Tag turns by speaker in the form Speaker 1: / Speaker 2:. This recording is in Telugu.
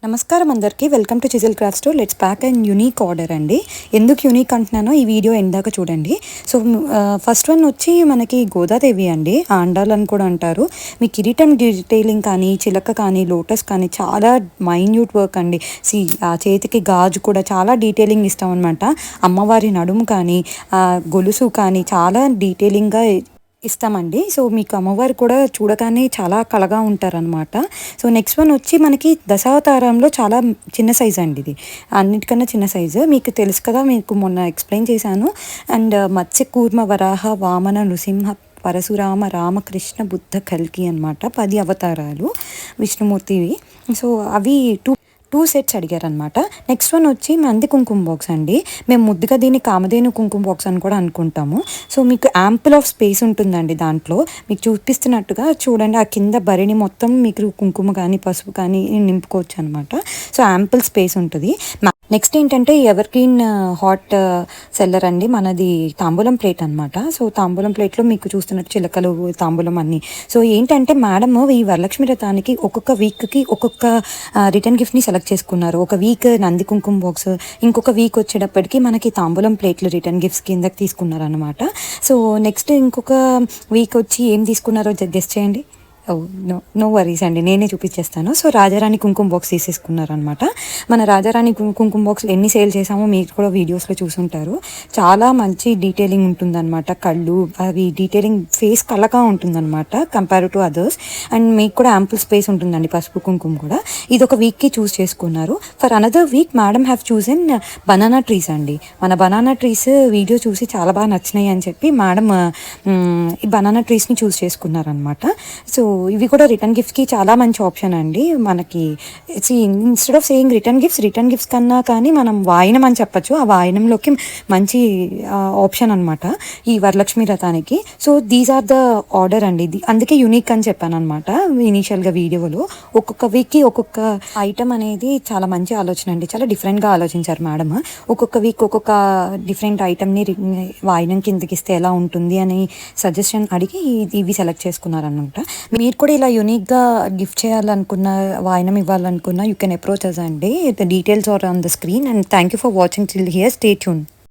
Speaker 1: నమస్కారం అందరికీ, welcome to chisel craft store. Let's pack and unique order అండి. ఎందుకు యూనిక్ అంటున్నానో ఈ వీడియో ఎందాక చూడండి. సో ఫస్ట్ వన్ వచ్చి మనకి గోదాదేవి అండి, ఆండాలని కూడా అంటారు. మీ కిరీటం డీటెయిలింగ్ కానీ, చిలక కానీ, లోటస్ కానీ చాలా మైన్యూట్ వర్క్ అండి. ఆ చేతికి గాజు కూడా చాలా డీటెయిలింగ్ ఇస్తాం అనమాట. అమ్మవారి నడుము కానీ, గొలుసు కానీ చాలా డీటెయిలింగ్గా ఇస్తామండి. సో మీకు అమ్మవారు కూడా చూడగానే చాలా కళగా ఉంటారనమాట. సో నెక్స్ట్ వన్ వచ్చి మనకి దశావతారంలో చాలా చిన్న సైజ్ అండి. ఇది అన్నిటికన్నా చిన్న సైజు, మీకు తెలుసు కదా, మీకు మొన్న ఎక్స్ప్లెయిన్ చేశాను. అండ్ మత్స్య కూర్మ వరాహ వామన నృసింహ పరశురామ రామకృష్ణ బుద్ధ కల్కి అనమాట. 10 అవతారాలు విష్ణుమూర్తివి. సో అవి టూ సెట్స్ అడిగారనమాట. నెక్స్ట్ వన్ వచ్చి మంది కుంకుమ బాక్స్ అండి. మేము ముద్దుగా దీన్ని కామధేను కుంకుమ బాక్స్ అని కూడా అనుకుంటాము. సో మీకు యాంపుల్ ఆఫ్ స్పేస్ ఉంటుందండి దాంట్లో. మీకు చూపిస్తున్నట్టుగా చూడండి, ఆ కింద భరిణి మొత్తం మీకు కుంకుమ కానీ పసుపు కానీ నింపుకోవచ్చు అనమాట. సో యాంపుల్ స్పేస్ ఉంటుంది. నెక్స్ట్ ఏంటంటే ఎవర్ గ్రీన్ హాట్ సెల్లర్ అండి మనది, తాంబూలం ప్లేట్ అనమాట. సో తాంబూలం ప్లేట్లో మీకు చూస్తున్నట్టు చిలకలు, తాంబూలం అన్నీ. సో ఏంటంటే మేడం ఈ వరలక్ష్మి వ్రతానికి ఒక్కొక్క వీక్కి ఒక్కొక్క రిటర్న్ గిఫ్ట్ని సెలెక్ట్ చేసుకున్నారు. ఒక వీక్ నంది కుంకుమ బాక్స్, ఇంకొక వీక్ వచ్చేటప్పటికి మనకి తాంబూలం ప్లేట్లు రిటర్న్ గిఫ్ట్స్ కిందకి తీసుకున్నారు అనమాట. సో నెక్స్ట్ ఇంకొక వీక్ వచ్చి ఏం తీసుకున్నారో గెస్ చేయండి. నో వరీస్ అండి, నేనే చూపించేస్తాను. సో రాజారాణి కుంకుమ బాక్స్ తీసేసుకున్నారనమాట. మన రాజారాణి కుంకుమ బాక్స్ ఎన్ని సేల్ చేసామో మీరు కూడా వీడియోస్లో చూసుంటారు. చాలా మంచి డీటెయిలింగ్ ఉంటుందన్నమాట. కళ్ళు అవి డీటెయిలింగ్ ఫేస్ కళ్ళగా ఉంటుందన్నమాట కంపేర్ టు అదర్స్. అండ్ మీకు కూడా యాంపుల్ స్పేస్ ఉంటుందండి పసుపు కుంకుమ కూడా. ఇది ఒక వీక్కి చూస్ చేసుకున్నారు. For another week madam have chosen banana trees అండి. మన బనానా ట్రీస్ వీడియో చూసి చాలా బాగా నచ్చినాయి అని చెప్పి మేడం ఈ బనానా ట్రీస్ని చూస్ చేసుకున్నారనమాట. సో ఇవి కూడా రిటర్న్ గిఫ్ట్కి చాలా మంచి ఆప్షన్ అండి మనకి. Instead of saying return gifts కన్నా కానీ మనం వాయినం అని చెప్పచ్చు. ఆ వాయినంలోకి మంచి ఆప్షన్ అనమాట ఈ వరలక్ష్మి వ్రతానికి. So these are the order అండి. అందుకే యూనిక్ అని చెప్పాను అనమాట ఇనీషియల్గా వీడియోలో. ఒక్కొక్క వీక్కి ఒక్కొక్క ఐటమ్ అనేది చాలా మంచి ఆలోచన అండి. చాలా డిఫరెంట్గా ఆలోచించారు మేడం. ఒక్కొక్క వీక్ ఒక్కొక్క డిఫరెంట్ ఐటమ్ని వాయినం కిందకి ఇస్తే ఎలా ఉంటుంది అని సజెషన్ అడిగి ఇవి సెలెక్ట్ చేసుకున్నారనమాట. మీరు కూడా ఇలా యూనిక్గా గిఫ్ట్ చేయాలనుకున్న, వాయినం ఇవ్వాలనుకున్న, యూ కెన్ అప్రోచ్ అస్ అండి. The details are on the screen. And thank you for watching till here. Stay tune.